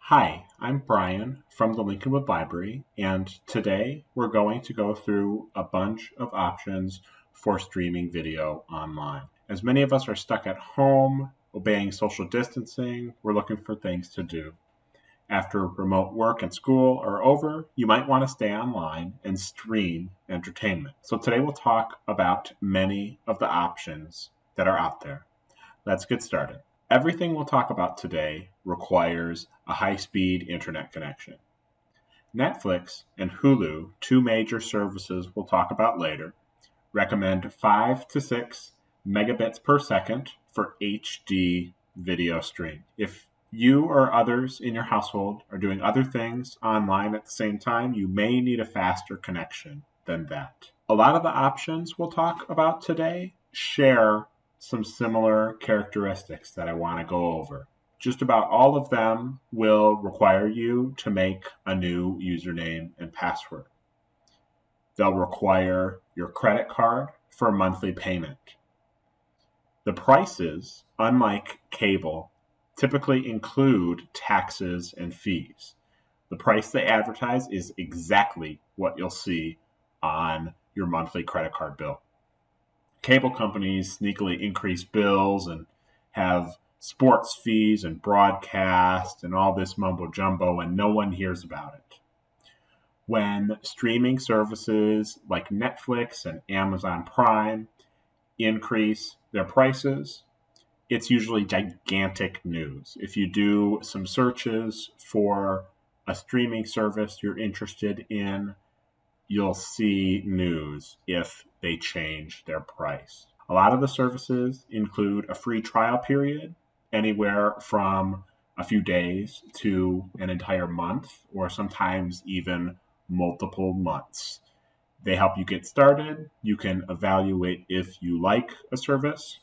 Hi, I'm Brian from the Lincolnwood Library, and today we're going to go through a bunch of options for streaming video online. As many of us are stuck at home, obeying social distancing, we're looking for things to do. After remote work and school are over, you might want to stay online and stream entertainment. So today we'll talk about many of the options that are out there. Let's get started. Everything we'll talk about today requires a high-speed internet connection. Netflix and Hulu, two major services we'll talk about later, recommend 5 to 6 megabits per second for HD video stream. If you or others in your household are doing other things online at the same time, you may need a faster connection than that. A lot of the options we'll talk about today share some similar characteristics that I want to go over. Just about all of them will require you to make a new username and password. They'll require your credit card for monthly payment. The prices, unlike cable, typically include taxes and fees. The price they advertise is exactly what you'll see on your monthly credit card bill. Cable companies sneakily increase bills and have sports fees and broadcast and all this mumbo jumbo, and no one hears about it. When streaming services like Netflix and Amazon Prime increase their prices, it's usually gigantic news. If you do some searches for a streaming service you're interested in, you'll see news if they change their price. A lot of the services include a free trial period, anywhere from a few days to an entire month, or sometimes even multiple months. They help you get started. You can evaluate if you like a service.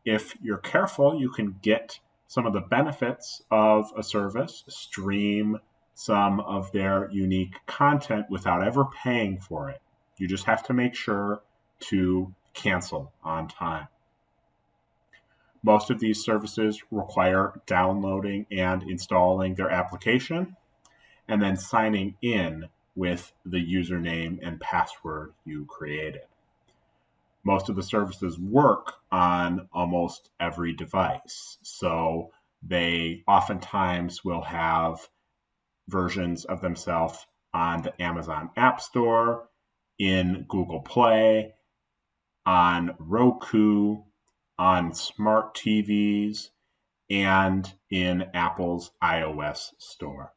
If you're careful, you can get some of the benefits of a service, stream some of their unique content without ever paying for it. You just have to make sure to cancel on time. Most of these services require downloading and installing their application and then signing in with the username and password you created. Most of the services work on almost every device, so they oftentimes will have versions of themselves on the Amazon App Store, in Google Play, on Roku, on smart TVs, and in Apple's iOS store.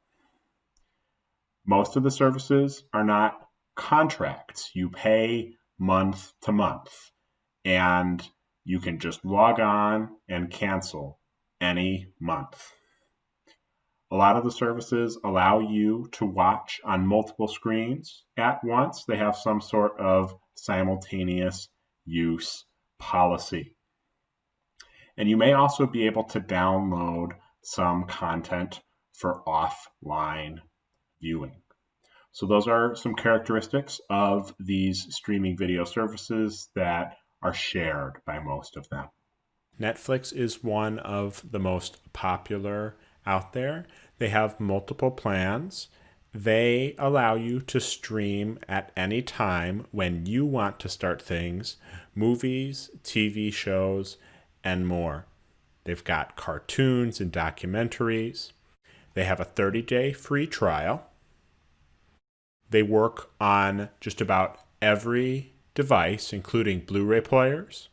Most of the services are not contracts. You pay month to month, and you can just log on and cancel any month. A lot of the services allow you to watch on multiple screens at once. They have some sort of simultaneous use policy. And you may also be able to download some content for offline viewing. So those are some characteristics of these streaming video services that are shared by most of them. Netflix is one of the most popular out there. They have multiple plans. They allow you to stream at any time when you want to start things, movies, TV shows, and more. They've got cartoons and documentaries. They have a 30-day free trial. They work on just about every device, including Blu-ray players.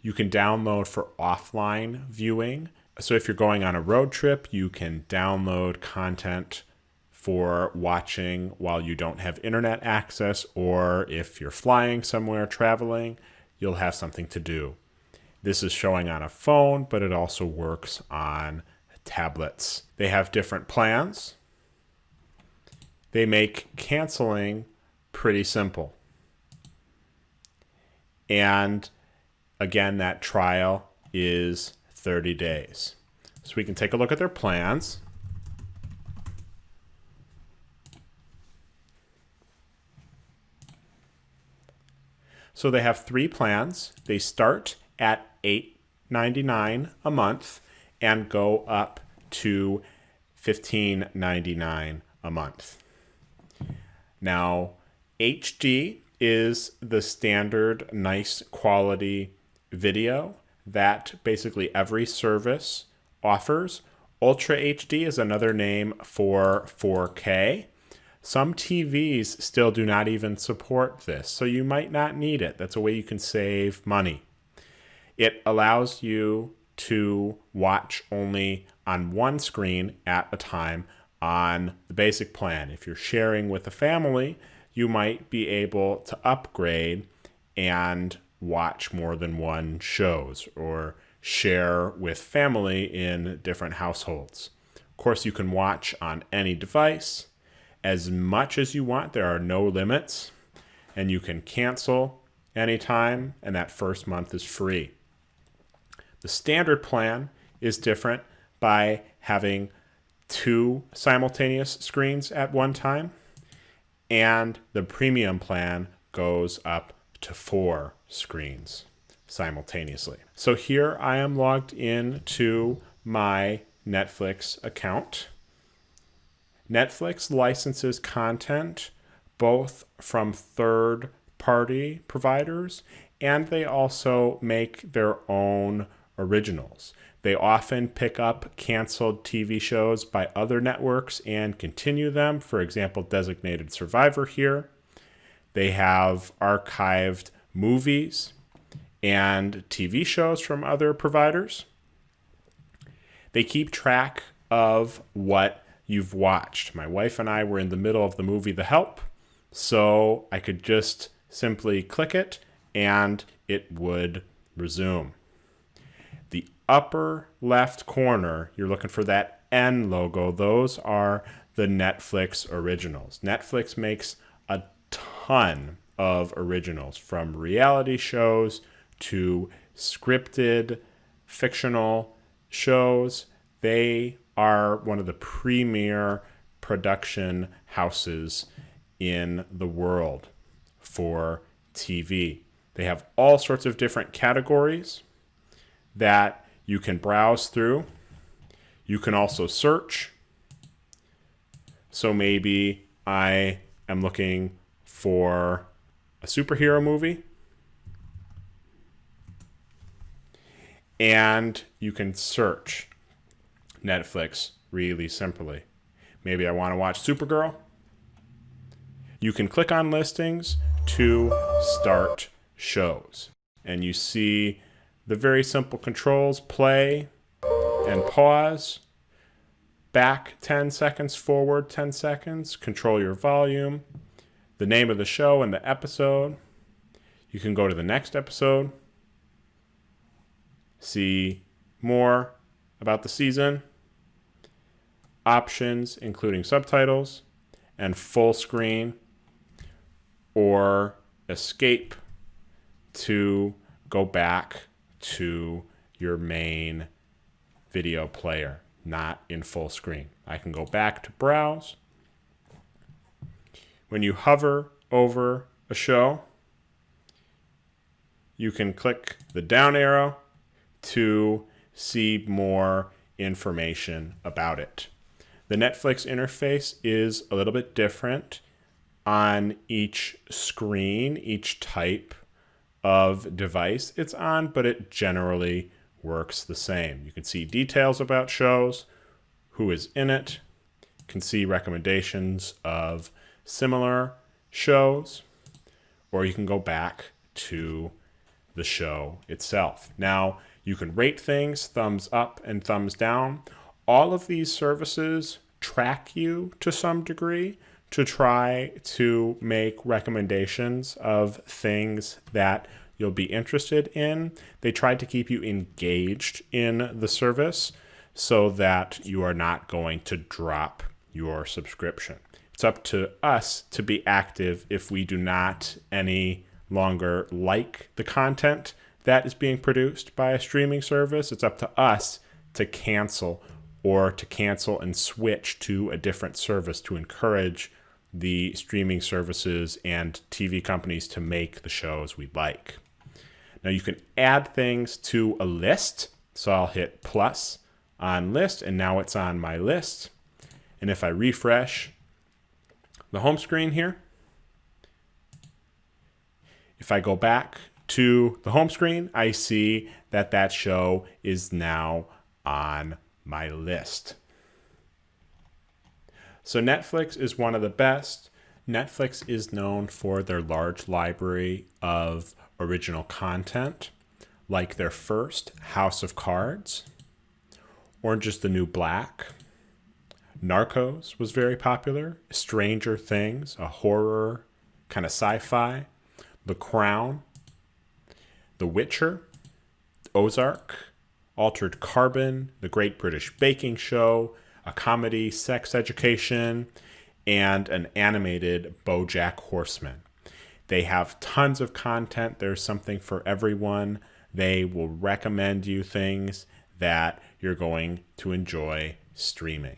You can download for offline viewing. So if you're going on a road trip, you can download content for watching while you don't have internet access, or if you're flying somewhere, traveling, you'll have something to do. This is showing on a phone, but it also works on tablets. They have different plans. They make canceling pretty simple. And again, that trial is 30 days. So we can take a look at their plans. So they have 3 plans. They start at $8.99 a month and go up to $15.99 a month. Now, HD is the standard nice quality video that basically every service offers. Ultra HD is another name for 4K. Some TVs still do not even support this, so you might not need it. That's a way you can save money. It allows you to watch only on one screen at a time on the basic plan. If you're sharing with a family, you might be able to upgrade and watch more than one shows or share with family in different households. Of course, you can watch on any device as much as you want. There are no limits, and you can cancel anytime, and that first month is free. The standard plan is different by having 2 simultaneous screens at one time, and the premium plan goes up to 4 screens simultaneously. So here I am logged in my Netflix account. Netflix licenses content both from third-party providers, and they also make their own originals. They often pick up canceled TV shows by other networks and continue them. For example, Designated Survivor here. They have archived movies and TV shows from other providers. They keep track of what you've watched. My wife and I were in the middle of the movie The Help, so I could just simply click it and it would resume. The upper left corner, you're looking for that N logo. Those are the Netflix originals. Netflix makes a ton of originals, from reality shows to scripted fictional shows. They are one of the premier production houses in the world for TV. They have all sorts of different categories that you can browse through. You can also search. So maybe I am looking for a superhero movie, and you can search Netflix really simply. Maybe I want to watch Supergirl. You can click on listings to start shows, and you see the very simple controls: play and pause, back 10 seconds, forward 10 seconds, control your volume, the name of the show and the episode. You can go to the next episode, see more about the season, options including subtitles and full screen, or escape to go back to your main video player, not in full screen. I can go back to browse. When you hover over a show, you can click the down arrow to see more information about it. The Netflix interface is a little bit different on each screen, each type of device it's on, but it generally works the same. You can see details about shows, who is in it, you can see recommendations of similar shows, or you can go back to the show itself. Now, you can rate things, thumbs up and thumbs down. All of these services track you to some degree to try to make recommendations of things that you'll be interested in. They try to keep you engaged in the service so that you are not going to drop your subscription. It's up to us to be active if we do not any longer like the content that is being produced by a streaming service. It's up to us to cancel and switch to a different service to encourage the streaming services and TV companies to make the shows we like. Now you can add things to a list. So I'll hit plus on list, and now it's on my list. And if I refresh the home screen here, if I go back to the home screen, I see that that show is now on my list. So Netflix is one of the best. Netflix is known for their large library of original content, like their first House of Cards, Orange is the New Black. Narcos was very popular. Stranger Things, a horror kind of sci-fi. The Crown, The Witcher, Ozark, Altered Carbon, The Great British Baking Show, a comedy, Sex Education, and an animated BoJack Horseman. They have tons of content. There's something for everyone. They will recommend you things that you're going to enjoy streaming.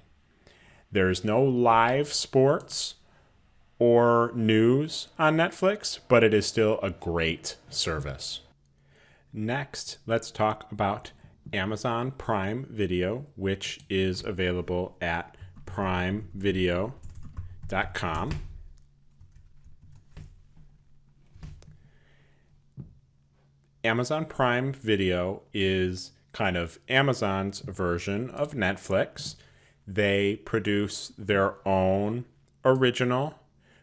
There's no live sports or news on Netflix, but it is still a great service. Next, let's talk about Amazon Prime Video, which is available at primevideo.com. Amazon Prime Video is kind of Amazon's version of Netflix. They produce their own original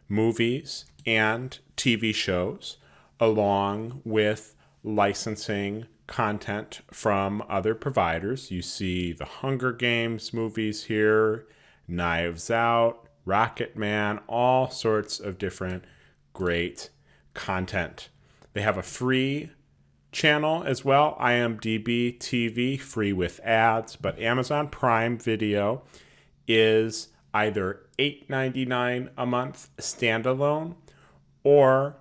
movies and TV shows, along with licensing content from other providers. You see the Hunger Games movies here, Knives Out, Rocket Man, all sorts of different great content. They have a free channel as well, IMDb TV, free with ads, but Amazon Prime Video is either $8.99 a month standalone or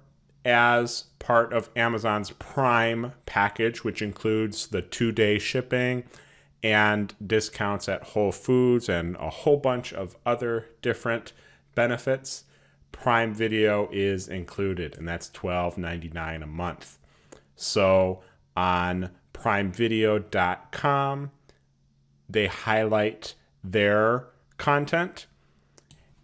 as part of Amazon's Prime package, which includes the 2-day shipping and discounts at Whole Foods and a whole bunch of other different benefits. Prime Video is included, and that's $12.99 a month. So on primevideo.com, they highlight their content,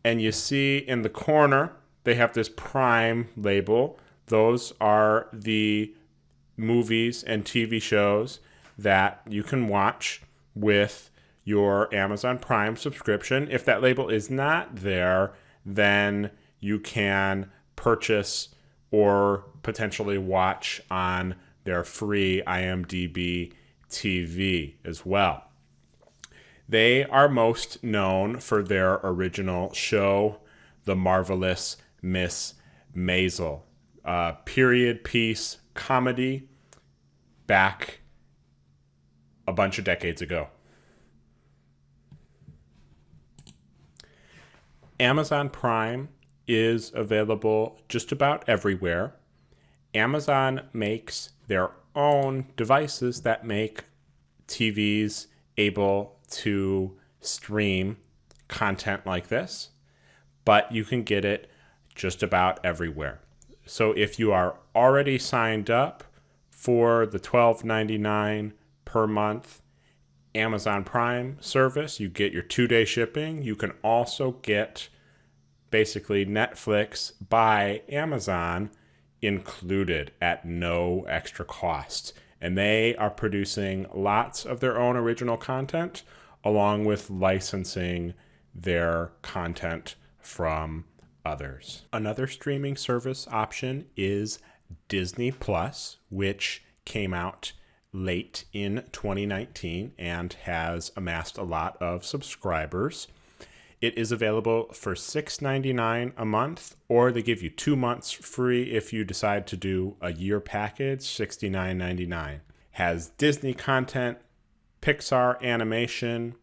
and you see in the corner, they have this Prime label. Those are the movies and TV shows that you can watch with your Amazon Prime subscription. If that label is not there, then you can purchase or potentially watch on their free IMDb TV as well. They are most known for their original show, The Marvelous Miss Maisel, a period piece comedy back a bunch of decades ago. Amazon Prime is available just about everywhere. Amazon makes their own devices that make TVs able to stream content like this, but you can get it just about everywhere. So if you are already signed up for the $12.99 per month Amazon Prime service, you get your 2-day shipping. You can also get basically Netflix by Amazon included at no extra cost. And they are producing lots of their own original content, along with licensing their content from others. Another streaming service option is Disney Plus, which came out late in 2019 and has amassed a lot of subscribers. It is available for $6.99 a month, or they give you 2 months free if you decide to do a year package, $69.99. Has Disney content, Pixar animation,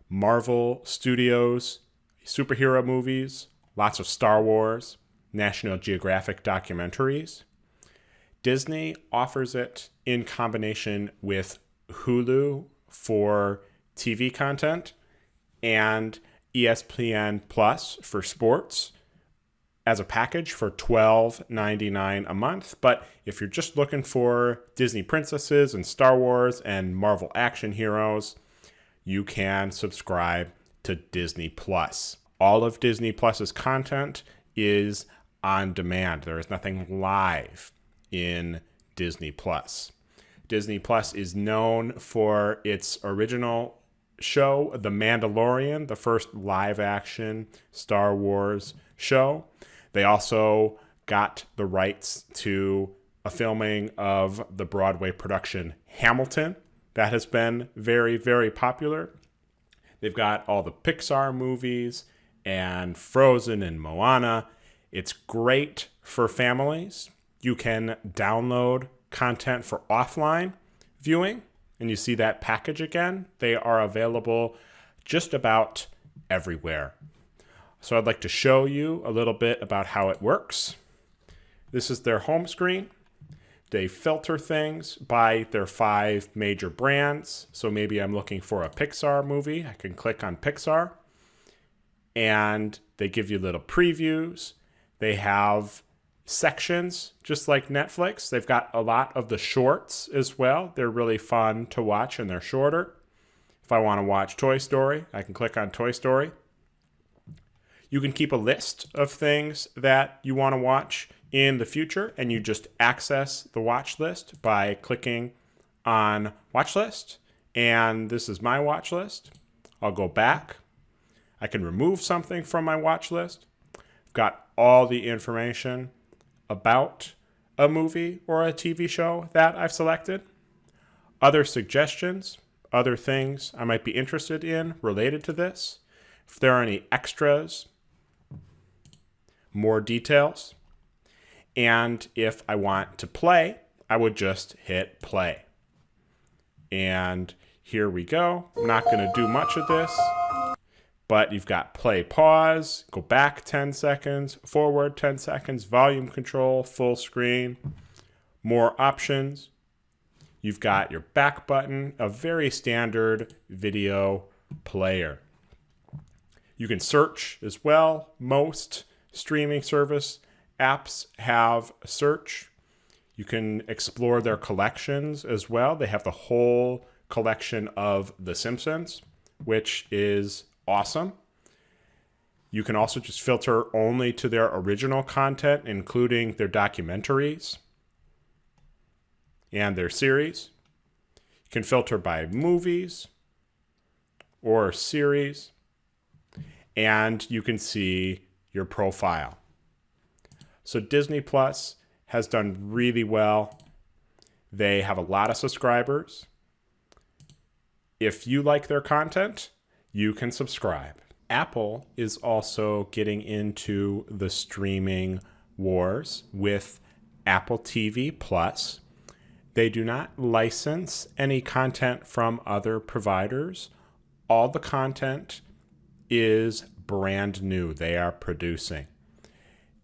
Marvel Studios, superhero movies, lots of Star Wars, National Geographic documentaries. Disney offers it in combination with Hulu for TV content and ESPN Plus for sports as a package for $12.99 a month. But if you're just looking for Disney princesses and Star Wars and Marvel action heroes, you can subscribe to Disney Plus. All of Disney Plus's content is on demand. There is nothing live in Disney Plus. Disney Plus is known for its original show, The Mandalorian, the first live-action Star Wars show. They also got the rights to a filming of the Broadway production Hamilton. That has been very, very popular. They've got all the Pixar movies and Frozen and Moana. It's great for families. You can download content for offline viewing, and you see that package again. They are available just about everywhere. So I'd like to show you a little bit about how it works. This is their home screen. They filter things by their 5 major brands. So maybe I'm looking for a Pixar movie. I can click on Pixar, and they give you little previews. They have sections, just like Netflix. They've got a lot of the shorts as well. They're really fun to watch, and they're shorter. If I want to watch Toy Story, I can click on Toy Story. You can keep a list of things that you want to watch in the future, and you just access the watch list by clicking on watch list. And this is my watch list. I'll go back. I can remove something from my watch list. I've got all the information about a movie or a TV show that I've selected. Other suggestions, other things I might be interested in related to this. If there are any extras, more details. And if I want to play, I would just hit play. And here we go. I'm not going to do much of this, but you've got play, pause, go back 10 seconds, forward 10 seconds, volume control, full screen, more options. You've got your back button, a very standard video player. You can search as well. Most streaming service apps have search. You can explore their collections as well. They have the whole collection of The Simpsons, which is awesome. You can also just filter only to their original content, including their documentaries and their series. You can filter by movies or series, and you can see your profile. So Disney Plus has done really well. They have a lot of subscribers. If you like their content, you can subscribe. Apple is also getting into the streaming wars with Apple TV Plus. They do not license any content from other providers. All the content is brand new they are producing.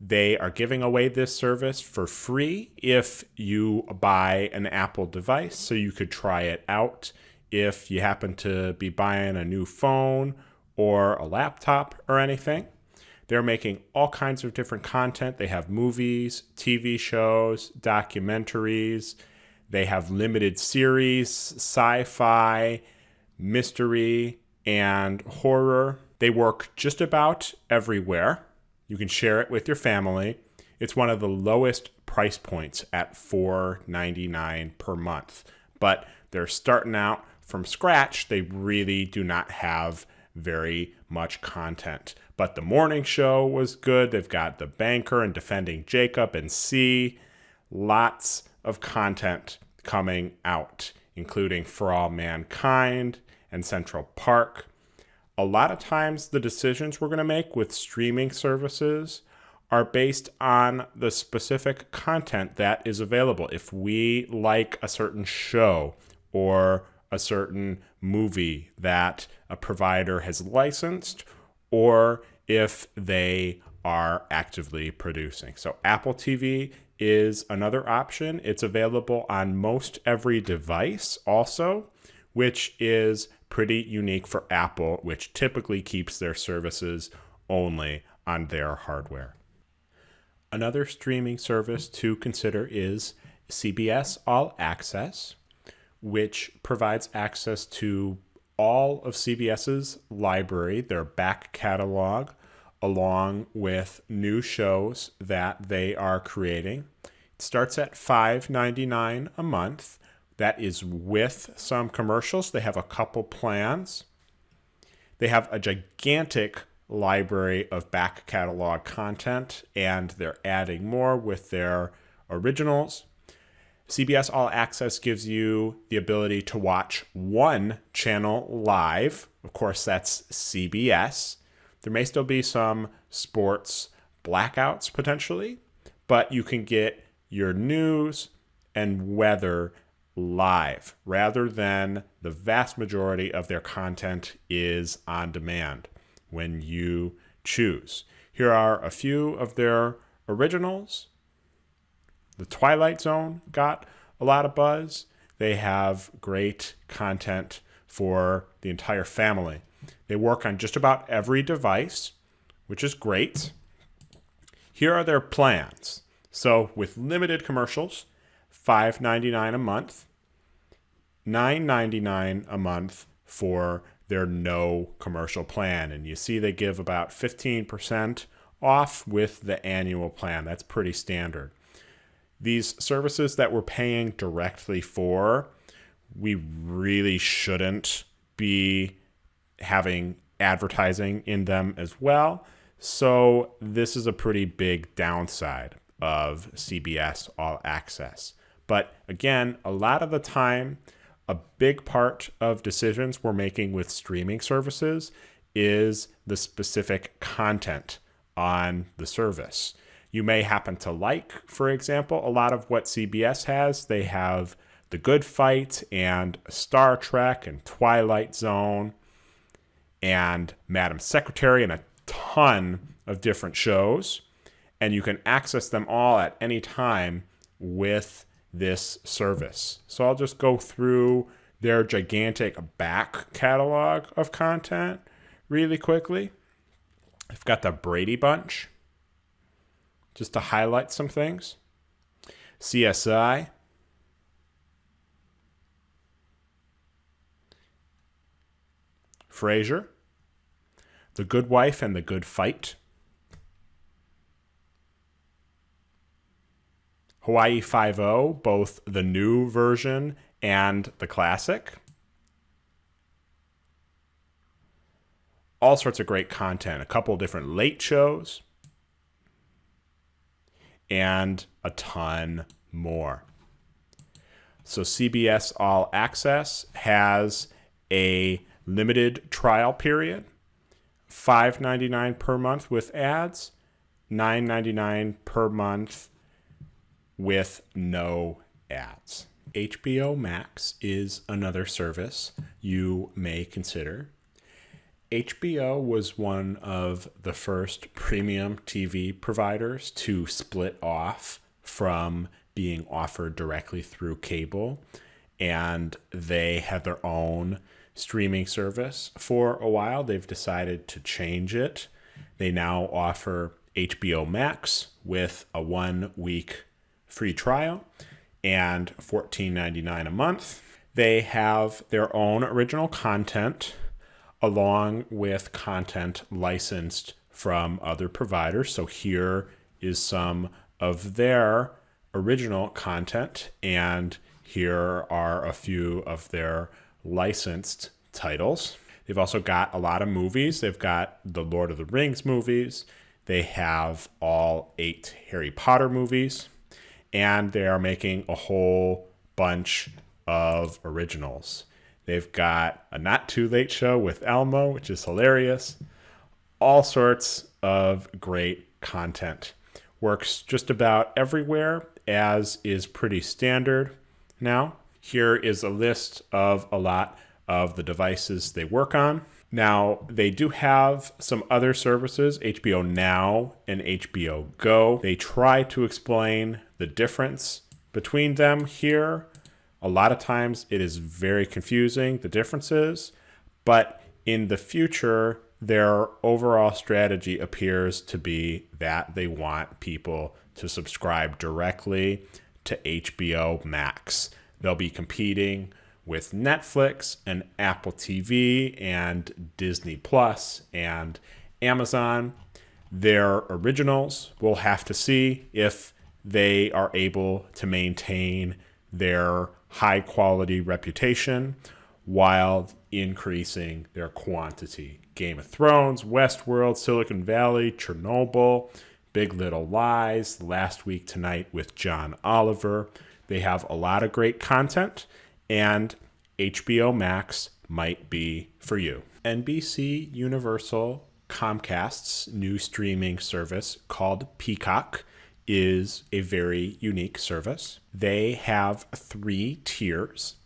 They are giving away this service for free if you buy an Apple device, so you could try it out if you happen to be buying a new phone or a laptop or anything. They're making all kinds of different content. They have movies, TV shows, documentaries. They have limited series, sci-fi, mystery, and horror. They work just about everywhere. You can share it with your family. It's one of the lowest price points at $4.99 per month. But they're starting out from scratch. They really do not have very much content. But the morning show was good. They've got The Banker and Defending Jacob and C. Lots of content coming out, including For All Mankind and Central Park. A lot of times the decisions we're going to make with streaming services are based on the specific content that is available. If we like a certain show or a certain movie that a provider has licensed, or if they are actively producing. So Apple TV is another option. It's available on most every device also, which is pretty unique for Apple, which typically keeps their services only on their hardware. Another streaming service to consider is CBS All Access, which provides access to all of CBS's library, their back catalog, along with new shows that they are creating. It starts at $5.99 a month. That is with some commercials. They have a couple plans. They have a gigantic library of back catalog content, and they're adding more with their originals. CBS All Access gives you the ability to watch one channel live. Of course, that's CBS. There may still be some sports blackouts potentially, but you can get your news and weather live rather than the vast majority of their content is on demand when you choose. Here are a few of their originals. The Twilight Zone got a lot of buzz. They have great content for the entire family. They work on just about every device, which is great. Here are their plans. So with limited commercials, $5.99 a month, $9.99 a month for their no commercial plan. And you see they give about 15% off with the annual plan. That's pretty standard. These services that we're paying directly for, we really shouldn't be having advertising in them as well. So this is a pretty big downside of CBS All Access. But again, a lot of the time, a big part of decisions we're making with streaming services is the specific content on the service. You may happen to like, for example, a lot of what CBS has. They have The Good Fight and Star Trek and Twilight Zone and Madam Secretary and a ton of different shows. And you can access them all at any time with this service. So I'll just go through their gigantic back catalog of content really quickly. I've got the Brady Bunch, just to highlight some things. CSI, Frasier, The Good Wife and The Good Fight, Hawaii Five-0, both the new version and the classic. All sorts of great content, a couple different late shows, and a ton more. So CBS All Access has a limited trial period, $5.99 per month with ads, $9.99 per month with no ads. HBO Max is another service you may consider. HBO was one of the first premium TV providers to split off from being offered directly through cable, and they had their own streaming service for a while. They've decided to change it. They now offer HBO Max with a 1-week free trial and $14.99 a month. They have their own original content along with content licensed from other providers. So here is some of their original content, and here are a few of their licensed titles. They've also got a lot of movies. They've got the Lord of the Rings movies. They have all 8 Harry Potter movies, and they are making a whole bunch of originals. They've got a Not Too Late Show with Elmo, which is hilarious. All sorts of great content. Works just about everywhere, as is pretty standard now. Here is a list of a lot of the devices they work on. Now, they do have some other services, HBO Now and HBO Go. They try to explain the difference between them here. A lot of times it is very confusing, the differences, but in the future, their overall strategy appears to be that they want people to subscribe directly to HBO Max. They'll be competing with Netflix and Apple TV and Disney Plus and Amazon. Their originals, we'll have to see if they are able to maintain their high quality reputation while increasing their quantity. Game of Thrones, Westworld, Silicon Valley, Chernobyl, Big Little Lies, Last Week Tonight with John Oliver. They have a lot of great content, and HBO Max might be for you. NBC Universal Comcast's new streaming service called Peacock is a very unique service. They have 3 tiers.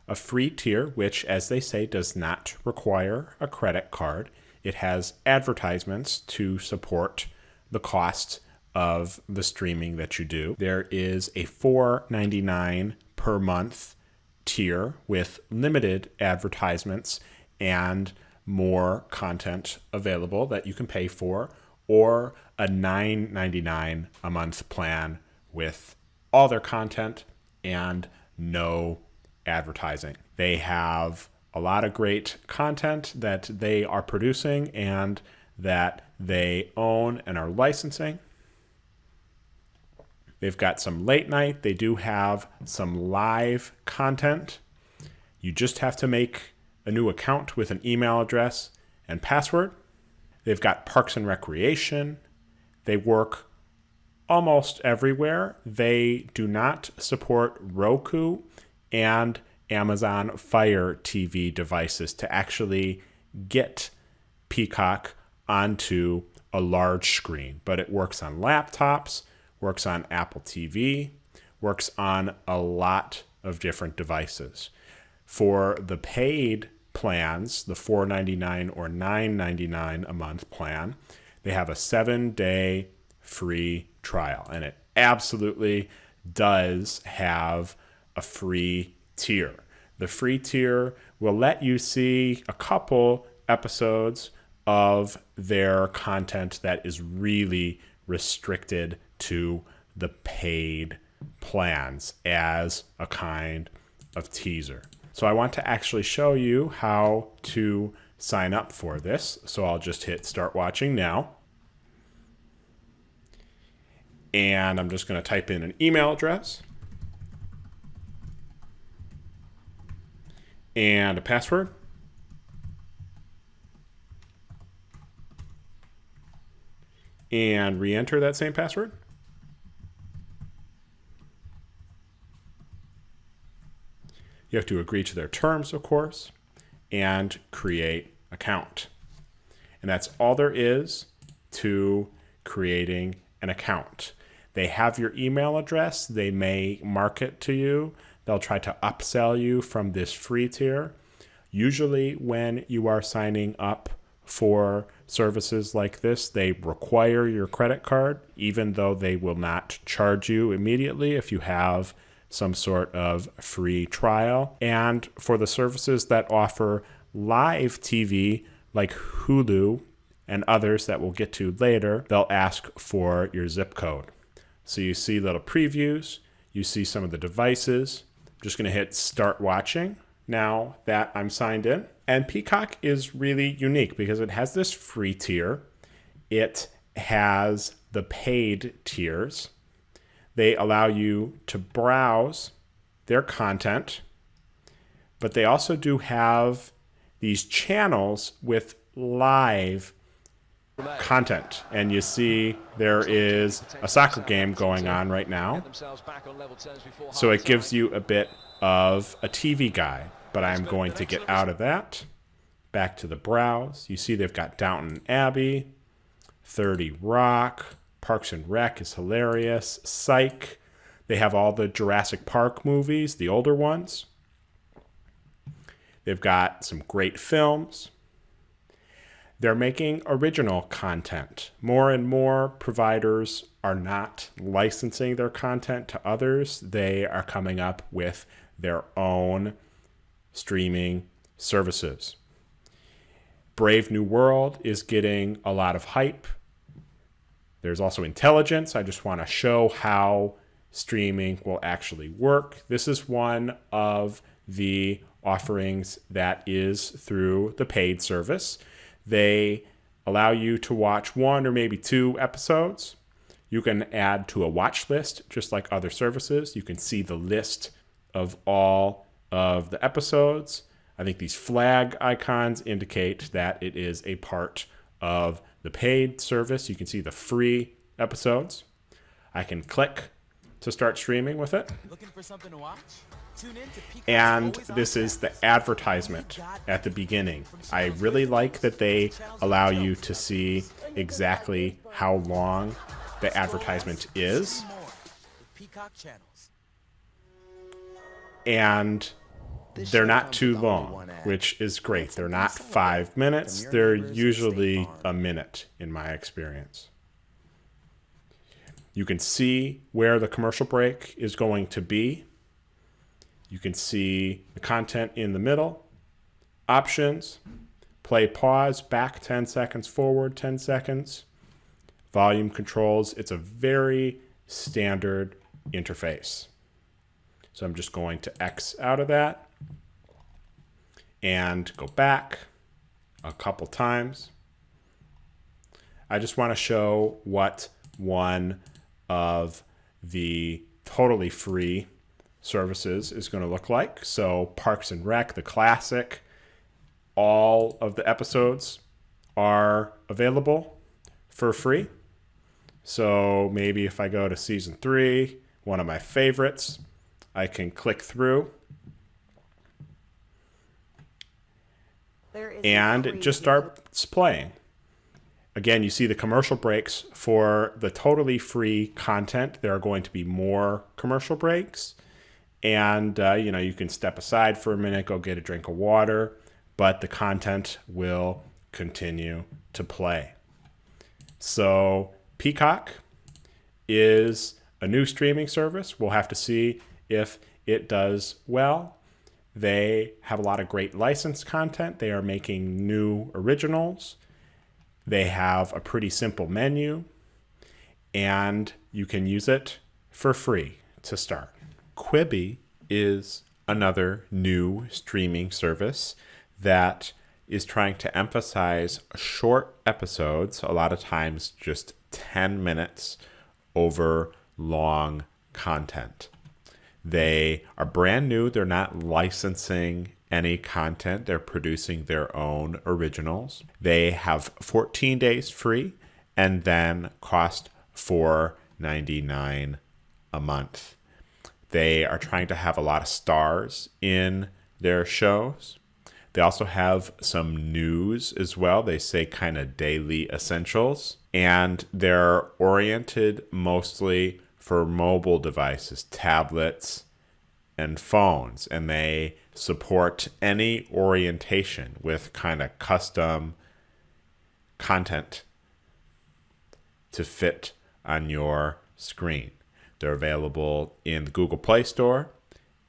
A free tier, which, as they say, does not require a credit card. It has advertisements to support the cost of the streaming that you do. There is a $4.99 per month tier with limited advertisements and more content available that you can pay for, or a $9.99 a month plan with all their content and no advertising. They have a lot of great content that they are producing and that they own and are licensing. They've got some late night. They do have some live content. You just have to make a new account with an email address and password. They've got Parks and Recreation. They work almost everywhere. They do not support Roku and Amazon Fire TV devices to actually get Peacock onto a large screen, but it works on laptops, works on Apple TV, works on a lot of different devices. For the paid plans, the $4.99 or $9.99 a month plan, they have a 7-day free trial, and it absolutely does have a free tier. The free tier will let you see a couple episodes of their content that is really restricted to the paid plans as a kind of teaser. So I want to actually show you how to sign up for this. So I'll just hit start watching now. And I'm just going to type in an email address and a password. And re-enter that same password. You have to agree to their terms, of course, and create an account. And that's all there is to creating an account. They have your email address. They may market to you. They'll try to upsell you from this free tier. Usually when you are signing up for services like this, they require your credit card, even though they will not charge you immediately if you have some sort of free trial. And for the services that offer live TV, like Hulu and others that we'll get to later, they'll ask for your zip code. So you see little previews, you see some of the devices. I'm just going to hit start watching now that I'm signed in. And Peacock is really unique because it has this free tier. It has the paid tiers. They allow you to browse their content, but they also do have these channels with live content. And you see there is a soccer game going on right now. So it gives you a bit of a TV guide, but I'm going to get out of that. Back to the browse. You see they've got Downton Abbey, 30 Rock, Parks and Rec is hilarious, Psych. They have all the Jurassic Park movies, the older ones. They've got some great films. They're making original content. More and more providers are not licensing their content to others. They are coming up with their own streaming services. Brave New World is getting a lot of hype. There's also Intelligence. I just want to show how streaming will actually work. This is one of the offerings that is through the paid service. They allow you to watch 1 or maybe 2 episodes. You can add to a watch list, just like other services. You can see the list of all of the episodes. I think these flag icons indicate that it is a part of the paid service. You can see the free episodes. I can click to start streaming with it. Looking for something to watch? Tune in to Peacock's And Always On this is Access. the advertisement at the beginning. I really like that they allow you to see exactly how long the advertisement is. More with Peacock channels. And they're not too long, which is great. They're not 5 minutes. They're usually a minute in my experience. You can see where the commercial break is going to be. You can see the content in the middle, options, play, pause, back 10 seconds, forward 10 seconds, volume controls. It's a very standard interface. So I'm just going to X out of that and go back a couple times. I just want to show what one of the totally free services is going to look like. So Parks and Rec, the classic, all of the episodes are available for free. So maybe if I go to season 3, one of my favorites, I can click through and it just starts playing. Again, you see the commercial breaks for the totally free content. There are going to be more commercial breaks. And, you can step aside for a minute, go get a drink of water, but the content will continue to play. So Peacock is a new streaming service. We'll have to see if it does well. They have a lot of great licensed content. They are making new originals. They have a pretty simple menu, and you can use it for free to start. Quibi is another new streaming service that is trying to emphasize short episodes, a lot of times just 10 minutes, over long content. They are brand new. They're not licensing any content. They're producing their own originals. They have 14 days free and then cost $4.99 a month. They are trying to have a lot of stars in their shows. They also have some news as well. They say kind of daily essentials. And they're oriented mostly for mobile devices, tablets, and phones. And they support any orientation with kind of custom content to fit on your screen. They're available in the Google Play Store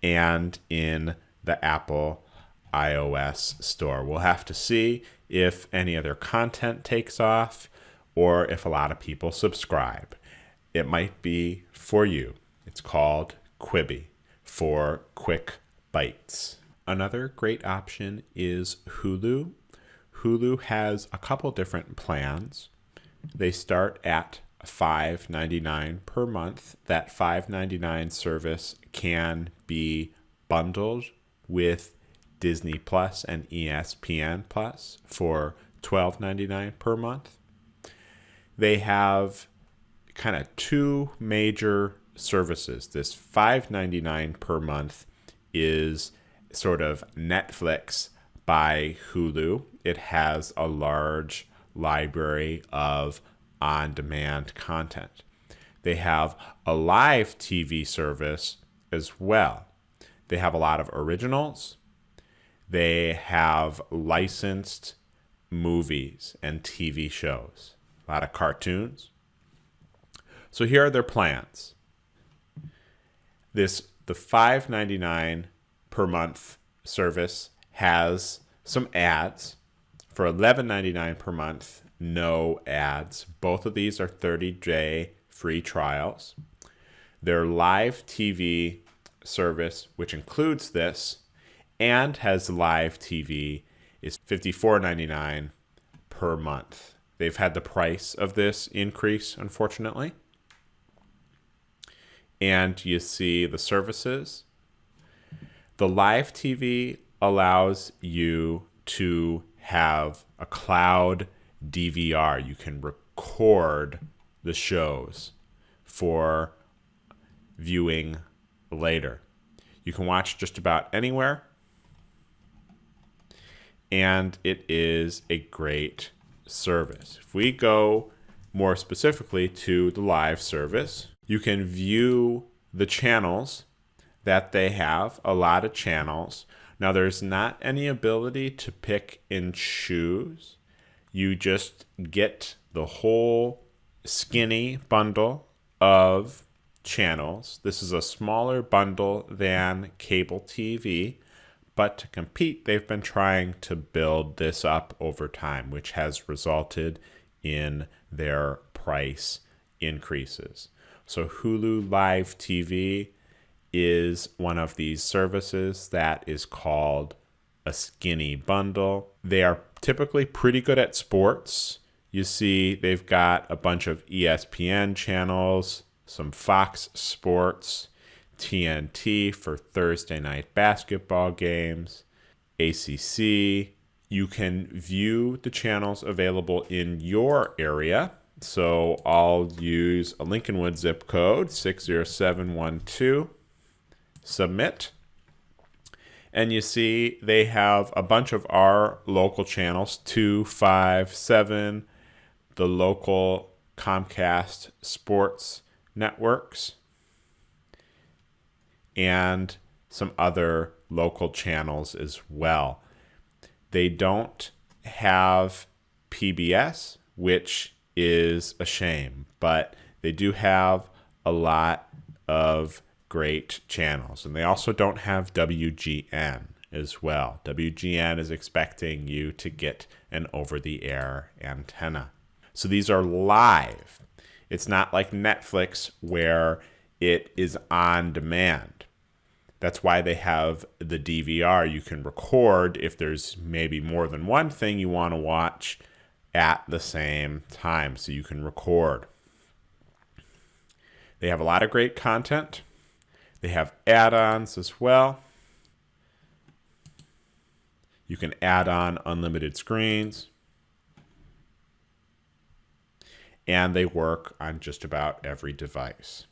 and in the Apple iOS store. We'll have to see if any of their content takes off or if a lot of people subscribe. It might be for you. It's called Quibi, for quick bites. Another great option is Hulu. Hulu has a couple different plans. They start at $5.99 per month. That $5.99 service can be bundled with Disney Plus and ESPN Plus for $12.99 per month. They have kind of two major services. This $5.99 per month is sort of Netflix by Hulu. It has a large library of on-demand content. They have a live TV service as well. They have a lot of originals. They have licensed movies and TV shows, a lot of cartoons. So here are their plans. The $5.99 per month service has some ads. For $11.99 per month, no ads. Both of these are 30-day free trials. Their live TV service, which includes this, and has live TV is $54.99 per month. They've had the price of this increase, unfortunately. And you see the services. The live TV allows you to have a cloud DVR. You can record the shows for viewing later. You can watch just about anywhere, and it is a great service. If we go more specifically to the live service, you can view the channels that they have, a lot of channels. Now, there's not any ability to pick and choose. You just get the whole skinny bundle of channels. This is a smaller bundle than cable TV, but to compete, they've been trying to build this up over time, which has resulted in their price increases. So Hulu Live TV is one of these services that is called a skinny bundle. They are typically pretty good at sports. You see they've got a bunch of ESPN channels, some Fox Sports, TNT for Thursday night basketball games, ACC. You can view the channels available in your area. So I'll use a Lincolnwood zip code, 60712, submit. And you see they have a bunch of our local channels, 2, 5, 7, the local Comcast sports networks, and some other local channels as well. They don't have PBS, which is a shame, but they do have a lot of great channels. And they also don't have WGN as well. WGN is expecting you to get an over-the-air antenna. So these are live. It's not like Netflix where it is on demand. That's why they have the DVR. You can record if there's maybe more than one thing you want to watch at the same time. So you can record. They have a lot of great content. They have add-ons as well. You can add on unlimited screens. And they work on just about every device.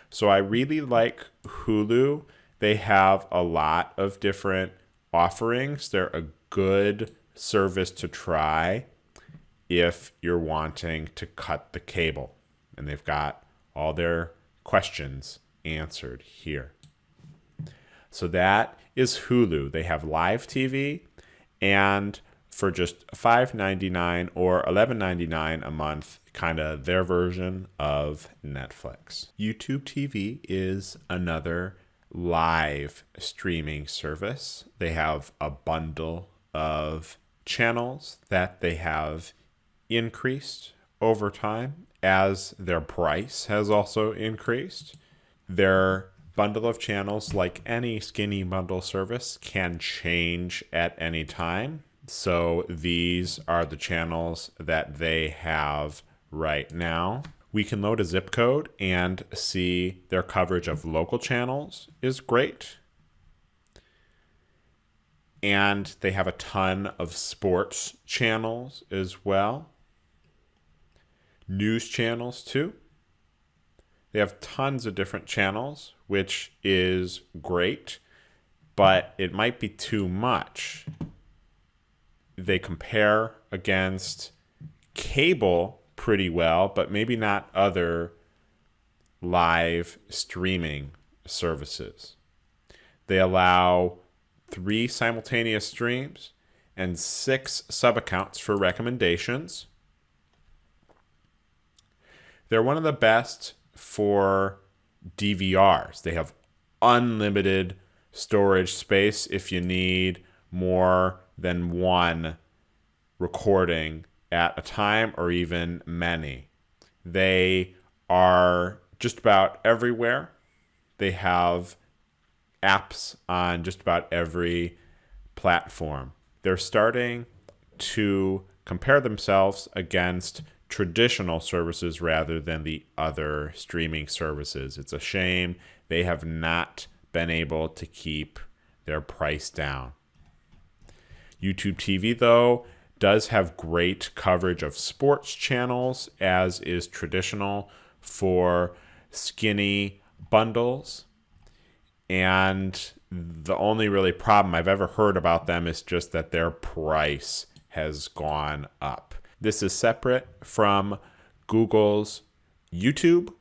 So I really like Hulu. They have a lot of different offerings. They're a good service to try if you're wanting to cut the cable. And they've got all their questions answered here. So that is Hulu. They have live TV, and for just $5.99 or $11.99 a month, kind of their version of Netflix. YouTube TV is another live streaming service. They have a bundle of channels that they have increased over time as their price has also increased. Their bundle of channels, like any skinny bundle service, can change at any time. So these are the channels that they have right now. We can load a zip code and see their coverage of local channels is great. And they have a ton of sports channels as well. News channels too. They have tons of different channels, which is great, but it might be too much. They compare against cable pretty well, but maybe not other live streaming services. They allow 3 simultaneous streams and 6 sub-accounts for recommendations. They're one of the best for DVRs. They have unlimited storage space if you need more than one recording at a time, or even many. They are just about everywhere. They have apps on just about every platform. They're starting to compare themselves against traditional services rather than the other streaming services. It's a shame they have not been able to keep their price down. YouTube TV, though, does have great coverage of sports channels, as is traditional for skinny bundles. And the only really problem I've ever heard about them is just that their price has gone up. This is separate from Google's YouTube.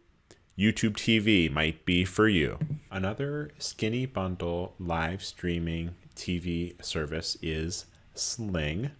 YouTube TV might be for you. Another skinny bundle live streaming TV service is Sling.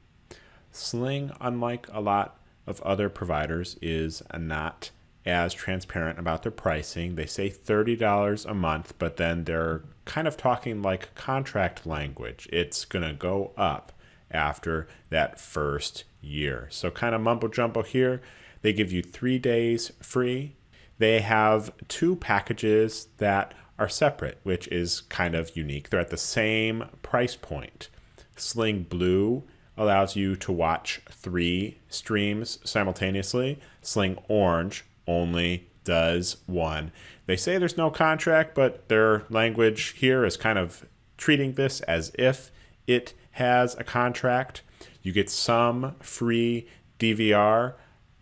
Sling, unlike a lot of other providers, is not as transparent about their pricing. They say $30 a month, but then they're kind of talking like contract language. It's going to go up after that first year. So kind of mumbo jumbo here. They give you 3 days free. They have 2 packages that are separate, which is kind of unique. They're at the same price point. Sling Blue allows you to watch 3 streams simultaneously. Sling Orange only does 1. They say there's no contract, but their language here is kind of treating this as if it has a contract. You get some free DVR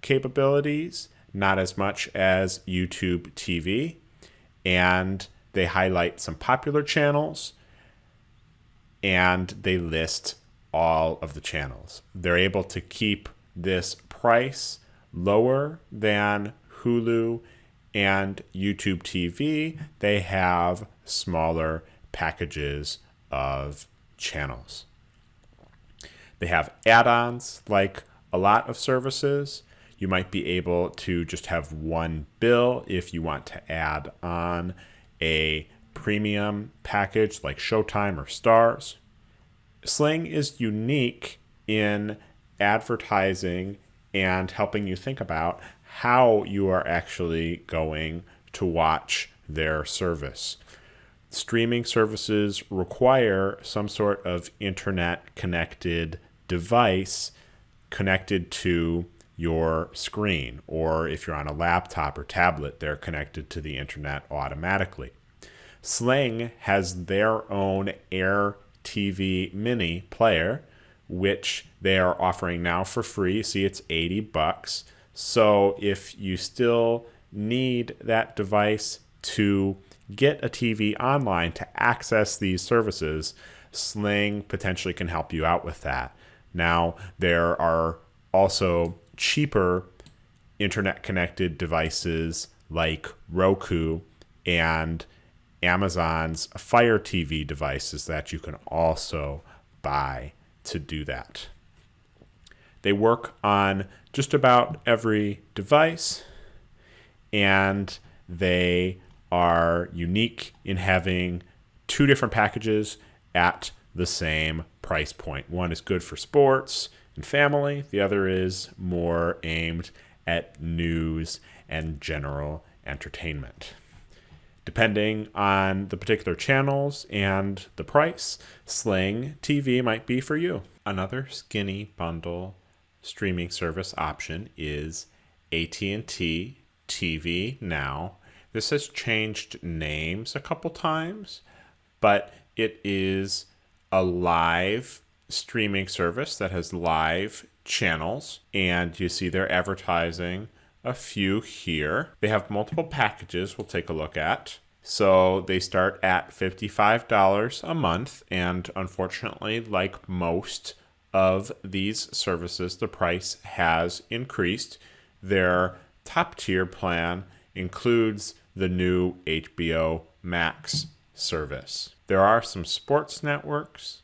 capabilities, not as much as YouTube TV, and they highlight some popular channels, and they list all of the channels. They're able to keep this price lower than Hulu and YouTube TV. They have smaller packages of channels. They have add-ons like a lot of services. You might be able to just have one bill if you want to add on a premium package like Showtime or Stars. Sling is unique in advertising and helping you think about how you are actually going to watch their service. Streaming services require some sort of internet connected device connected to your screen, or if you're on a laptop or tablet, they're connected to the internet automatically. Sling has their own Air TV Mini player, which they are offering now for free. See, it's $80. So if you still need that device to get a TV online to access these services, Sling potentially can help you out with that. Now, there are also cheaper internet-connected devices like Roku and Amazon's Fire TV devices that you can also buy to do that. They work on just about every device, and they are unique in having 2 different packages at the same price point. One is good for sports and family. The other is more aimed at news and general entertainment. Depending on the particular channels and the price, Sling TV might be for you. Another skinny bundle streaming service option is AT&T TV Now. This has changed names a couple times, but it is a live streaming service that has live channels, and you see they're advertising a few here. They have multiple packages we'll take a look at. So they start at $55 a month, and unfortunately, like most of these services, the price has increased. Their top tier plan includes the new HBO Max service. There are some sports networks.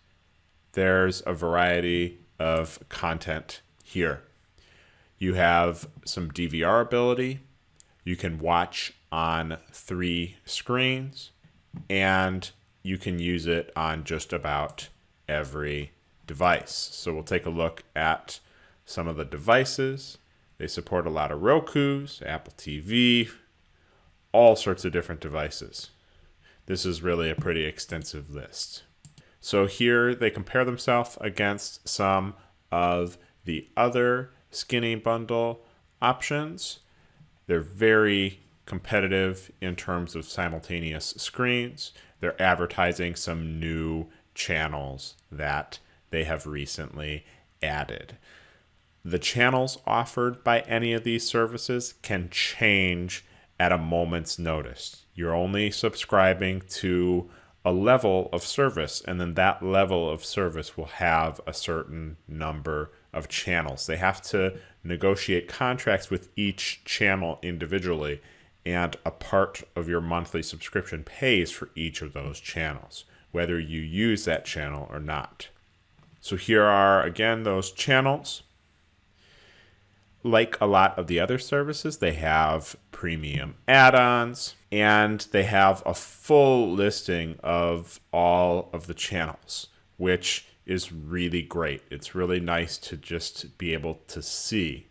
There's a variety of content here. You have some DVR ability. You can watch on 3 screens, and you can use it on just about every device. So we'll take a look at some of the devices. They support a lot of Rokus, Apple TV, all sorts of different devices. this is really a pretty extensive list. So here they compare themselves against some of the other skinny bundle options. They're very competitive in terms of simultaneous screens. They're advertising some new channels that they have recently added. The channels offered by any of these services can change at a moment's notice. You're only subscribing to a level of service, and then that level of service will have a certain number of channels. They have to negotiate contracts with each channel individually, and a part of your monthly subscription pays for each of those channels, whether you use that channel or not. So here are, again, those channels. Like a lot of the other services, they have premium add-ons, and they have a full listing of all of the channels, which is really great. It's really nice to just be able to see.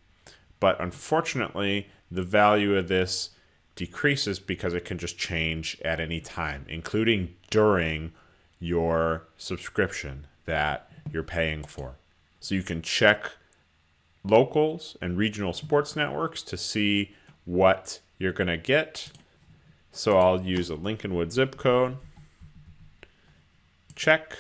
But unfortunately, the value of this decreases because it can just change at any time, including during your subscription that you're paying for. So you can check locals and regional sports networks to see what you're going to get. So I'll use a Lincolnwood zip code. Check.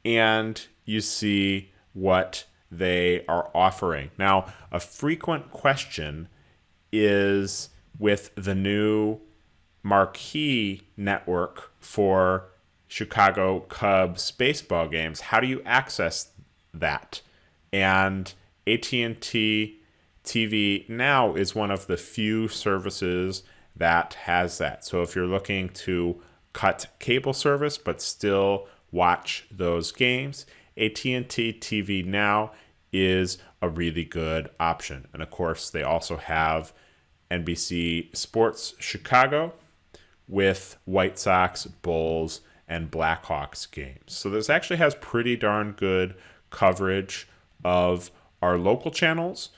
And you see what they are offering. Now, a frequent question is with the new marquee network for Chicago Cubs baseball games, how do you access that? And AT&T TV Now is one of the few services that has that. So if you're looking to cut cable service but still watch those games, AT&T TV Now is a really good option. And of course, they also have NBC Sports Chicago with White Sox, Bulls, and Blackhawks games. So this actually has pretty darn good coverage of our local channels,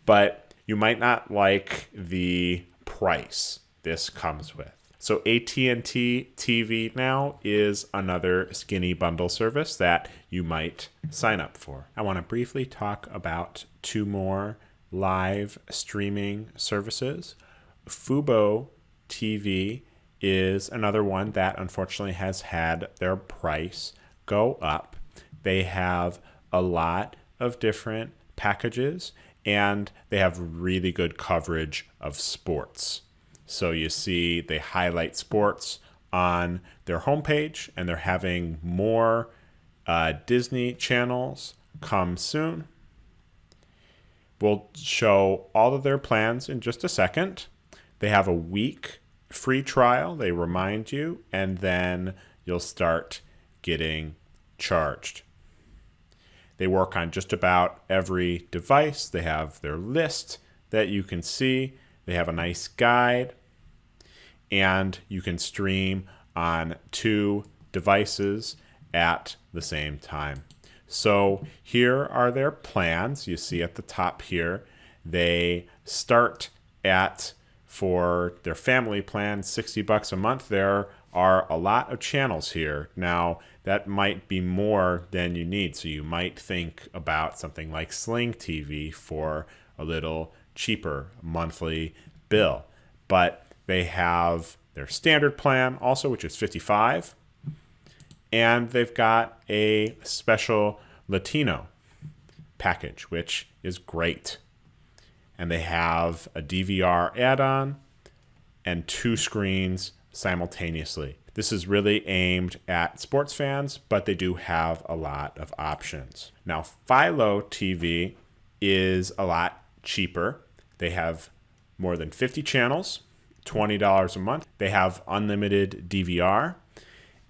but you might not like the price this comes with. So AT&T TV Now is another skinny bundle service that you might sign up for. I want to briefly talk about two more live streaming services. Fubo TV is another one that unfortunately has had their price go up. They have a lot of different packages, and they have really good coverage of sports. So you see they highlight sports on their homepage, and they're having more Disney channels come soon. We'll show all of their plans in just a second. They have a week free trial, they remind you, and then you'll start getting charged. They work on just about every device. They have their list that you can see. They have a nice guide, and you can stream on 2 devices at the same time. So here are their plans. You see at the top here, they start at, for their family plan, $60 a month. There are a lot of channels here. Now, that might be more than you need. So you might think about something like Sling TV for a little cheaper monthly bill. But they have their standard plan also, which is $55. And they've got a special Latino package, which is great. And they have a DVR add-on and 2 screens simultaneously. This is really aimed at sports fans, but they do have a lot of options. Now, Philo TV is a lot cheaper. They have more than 50 channels, $20 a month. They have unlimited DVR.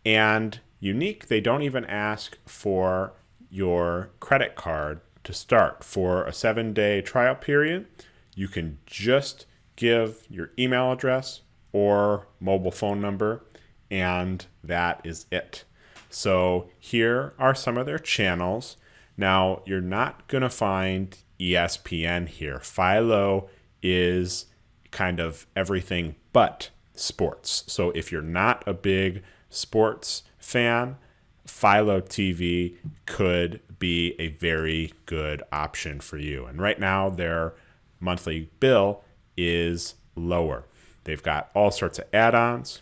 And unique, they don't even ask for your credit card to start. For a 7-day trial period, you can just give your email address or mobile phone number, and that is it. So here are some of their channels. Now, you're not going to find ESPN here. Philo is kind of everything but sports. So if you're not a big sports fan, Philo TV could be a very good option for you. And right now, their monthly bill is lower. They've got all sorts of add-ons,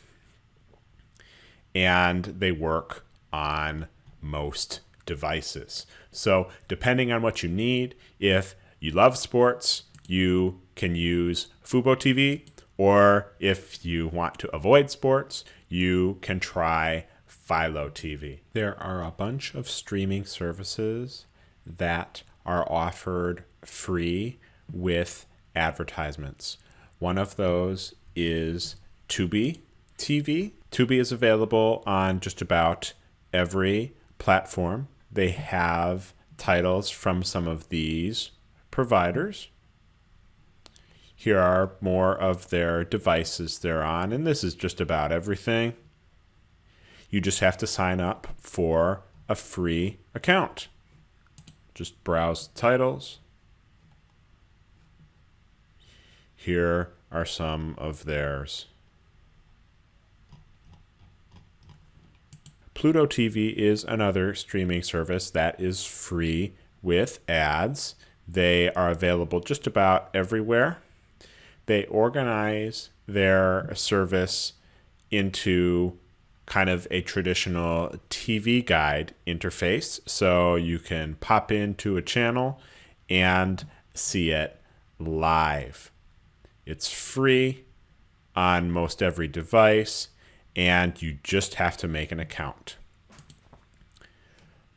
and they work on most devices. So depending on what you need, if you love sports, you can use Fubo TV, or if you want to avoid sports, you can try Philo TV. There are a bunch of streaming services that are offered free with advertisements. One of those is Tubi TV. Tubi is available on just about every platform. They have titles from some of these providers. Here are more of their devices they're on, and this is just about everything. You just have to sign up for a free account. Just browse titles. Here are some of theirs. Pluto TV is another streaming service that is free with ads. They are available just about everywhere. They organize their service into kind of a traditional TV guide interface. So you can pop into a channel and see it live. It's free on most every device, and you just have to make an account.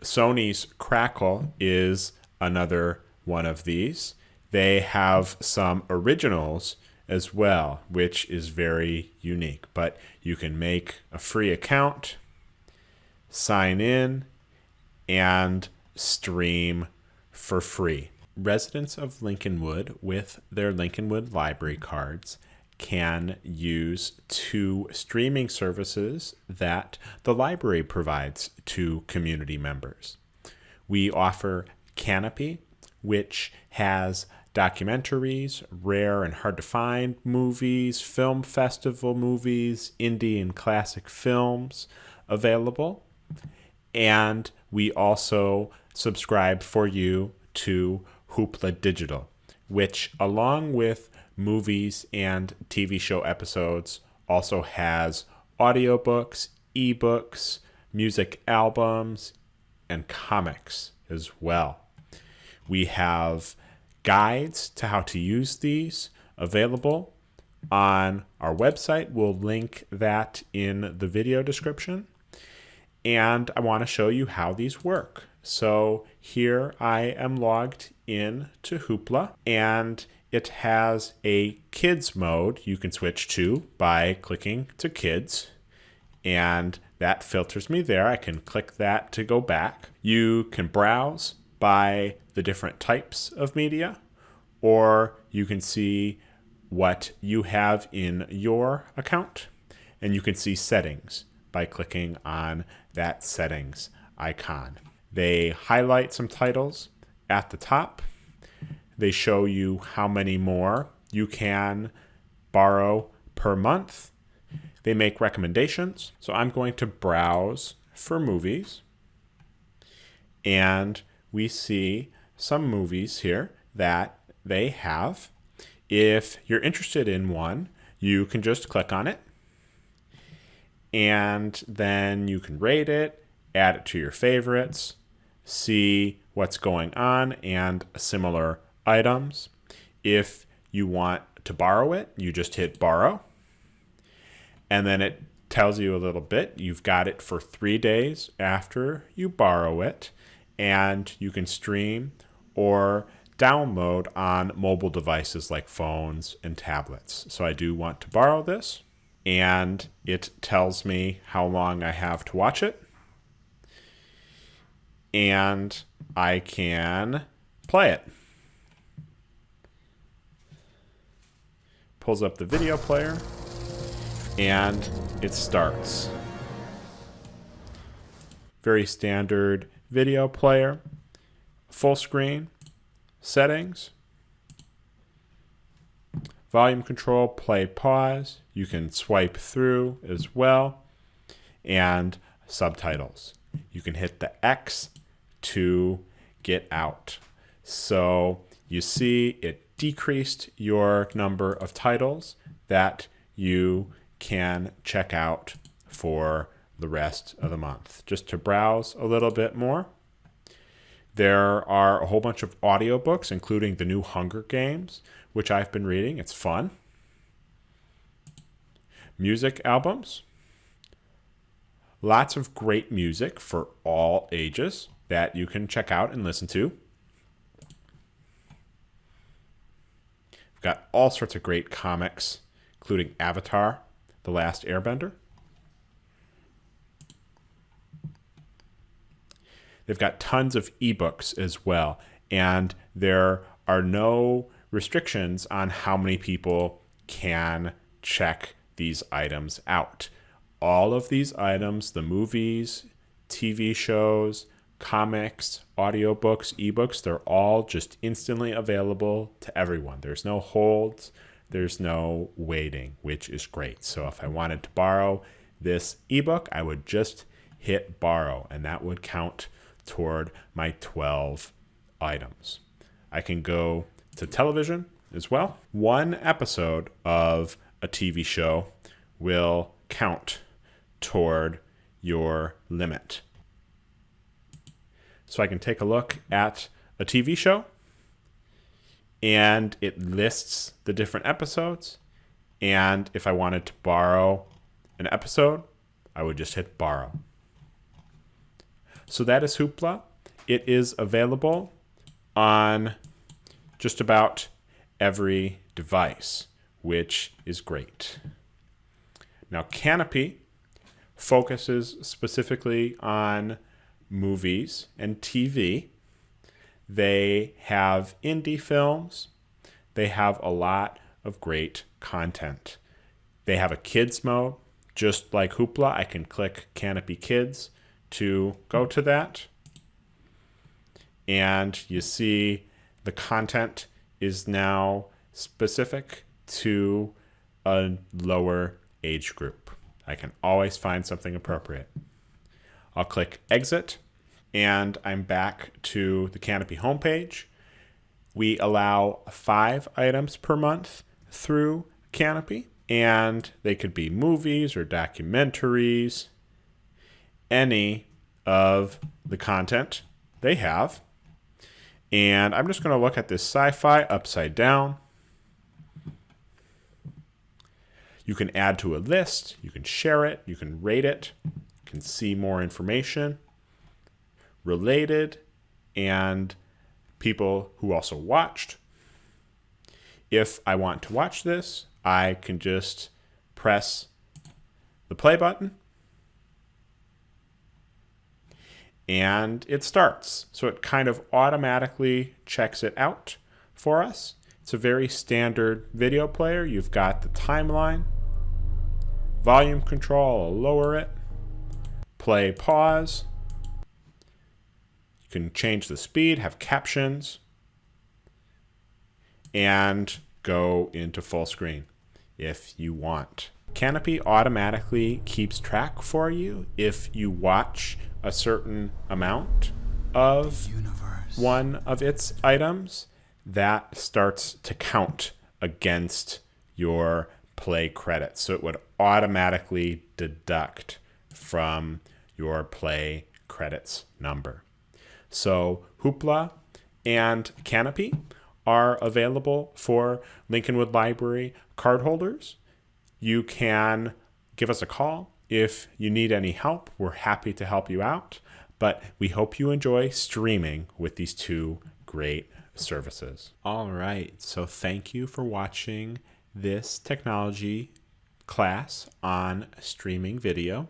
Sony's Crackle is another one of these. They have some originals as well, which is very unique. But you can make a free account, sign in, and stream for free. Residents of Lincolnwood with their Lincolnwood Library cards can use 2 streaming services that the library provides to community members. We offer Kanopy, which has documentaries, rare and hard to find movies, film festival movies, indie and classic films available. And we also subscribe for you to Hoopla Digital, which along with movies and TV show episodes also has audiobooks, ebooks, music albums, and comics as well. We have guides to how to use these available on our website. We'll link that in the video description. And I want to show you how these work. So here I am logged in to Hoopla, and it has a kids mode you can switch to by clicking to kids, and that filters me there. I can click that to go back. You can browse by the different types of media, or you can see what you have in your account, and you can see settings by clicking on that settings icon. They highlight some titles at the top. They show you how many more you can borrow per month. They make recommendations. So I'm going to browse for movies, and we see some movies here that they have. If you're interested in one, you can just click on it, and then you can rate it, add it to your favorites, see what's going on and similar items. If you want to borrow it, you just hit borrow, and then it tells you a little bit. You've got it for 3 days after you borrow it, and you can stream or download on mobile devices like phones and tablets. So I do want to borrow this, and it tells me how long I have to watch it, and I can play it. Pulls up the video player, and it starts. Very standard video player, full screen, settings, volume control, play, pause. You can swipe through as well. And subtitles. You can hit the X to get out. So you see it decreased your number of titles that you can check out for the rest of the month. Just to browse a little bit more. There are a whole bunch of audiobooks, including the new Hunger Games, which I've been reading. It's fun. Music albums. Lots of great music for all ages that you can check out and listen to. We've got all sorts of great comics, including Avatar, The Last Airbender. They've got tons of ebooks as well, and there are no restrictions on how many people can check these items out. All of these items, the movies, TV shows, comics, audiobooks, ebooks, they're all just instantly available to everyone. There's no holds, there's no waiting, which is great. So if I wanted to borrow this ebook, I would just hit borrow, and that would count toward my 12 items. I can go to television as well. One episode of a TV show will count toward your limit. So I can take a look at a TV show, and it lists the different episodes. And if I wanted to borrow an episode, I would just hit borrow. So that is Hoopla. It is available on just about every device, which is great. Now, Kanopy focuses specifically on movies and TV. They have indie films. They have a lot of great content. They have a kids mode. Just like Hoopla, I can click Kanopy Kids to go to that. And you see the content is now specific to a lower age group. I can always find something appropriate. I'll click exit, and I'm back to the Kanopy homepage. We allow 5 items per month through Kanopy, and they could be movies or documentaries, any of the content they have. And I'm just going to look at this sci-fi upside down. You can add to a list, you can share it, you can rate it, you can see more information, related, and people who also watched. If I want to watch this, I can just press the play button, and it starts. So it kind of automatically checks it out for us. It's a very standard video player. You've got the timeline, volume control, I'll lower it, play, pause. You can change the speed, have captions, and go into full screen if you want. Kanopy automatically keeps track for you if you watch a certain amount of one of its items. That starts to count against your play credits. So it would automatically deduct from your play credits number. So Hoopla and Kanopy are available for Lincolnwood Library cardholders. You can give us a call if you need any help. We're happy to help you out, but we hope you enjoy streaming with these two great services. All right, so thank you for watching this technology class on streaming video.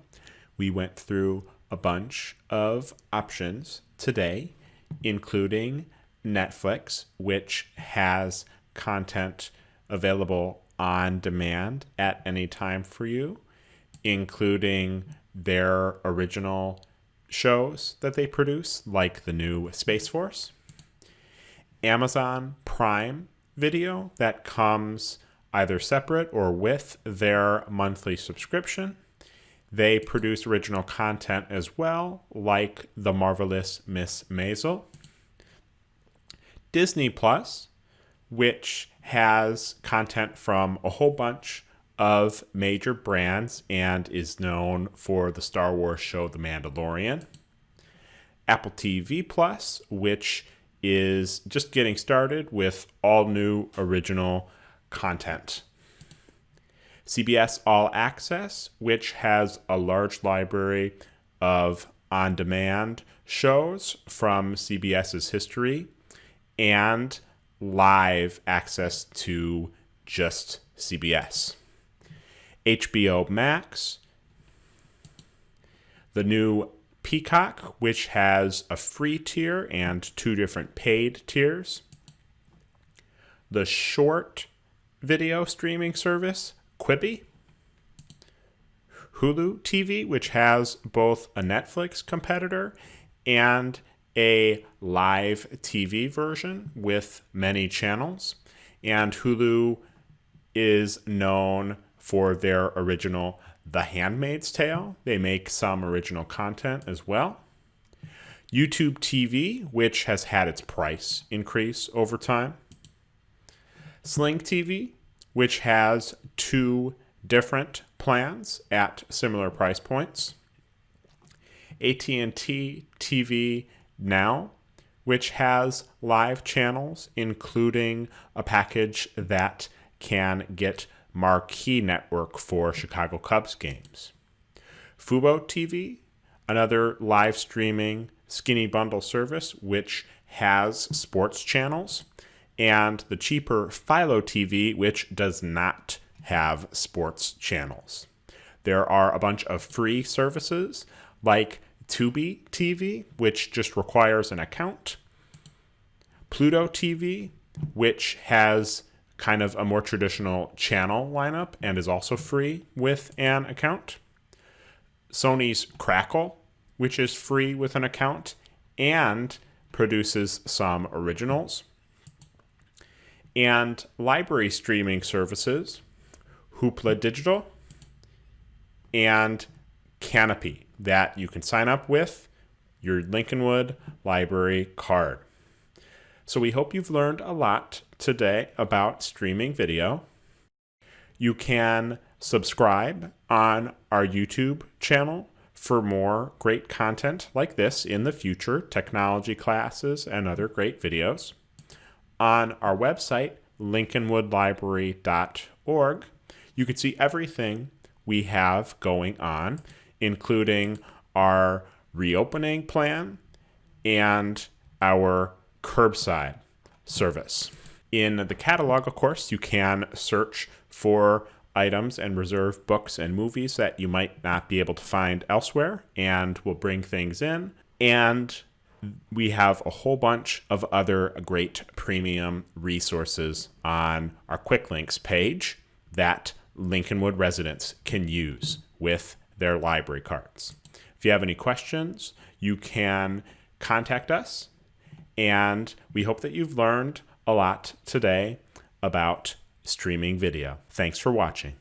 We went through a bunch of options today, including Netflix, which has content available on demand at any time for you, including their original shows that they produce, like the new Space Force. Amazon Prime Video that comes either separate or with their monthly subscription. They produce original content as well, like The Marvelous Miss Maisel. Disney Plus, which has content from a whole bunch of major brands and is known for the Star Wars show The Mandalorian. Apple TV Plus, which is just getting started with all new original content. CBS All Access, which has a large library of on-demand shows from CBS's history and live access to just CBS. HBO Max, the new Peacock, which has a free tier and 2 different paid tiers. The short video streaming service, Quibi. Hulu TV, which has both a Netflix competitor and a live TV version with many channels. And Hulu is known for their original The Handmaid's Tale. They make some original content as well. YouTube TV, which has had its price increase over time. Sling TV, which has 2 different plans at similar price points. AT&T TV Now, which has live channels, including a package that can get marquee network for Chicago Cubs games. Fubo TV, another live streaming skinny bundle service, which has sports channels, and the cheaper Philo TV, which does not have sports channels. There are a bunch of free services like Tubi TV, which just requires an account. Pluto TV, which has kind of a more traditional channel lineup and is also free with an account. Sony's Crackle, which is free with an account and produces some originals. And library streaming services, Hoopla Digital and Kanopy, that you can sign up with your Lincolnwood Library card. So we hope you've learned a lot today about streaming video. You can subscribe on our YouTube channel for more great content like this in the future, technology classes and other great videos. On our website, lincolnwoodlibrary.org, you can see everything we have going on, including our reopening plan and our curbside service. In the catalog, of course, you can search for items and reserve books and movies that you might not be able to find elsewhere, and we'll bring things in. And we have a whole bunch of other great premium resources on our quick links page that Lincolnwood residents can use with their library cards. If you have any questions, you can contact us, and we hope that you've learned a lot today about streaming video. Thanks for watching.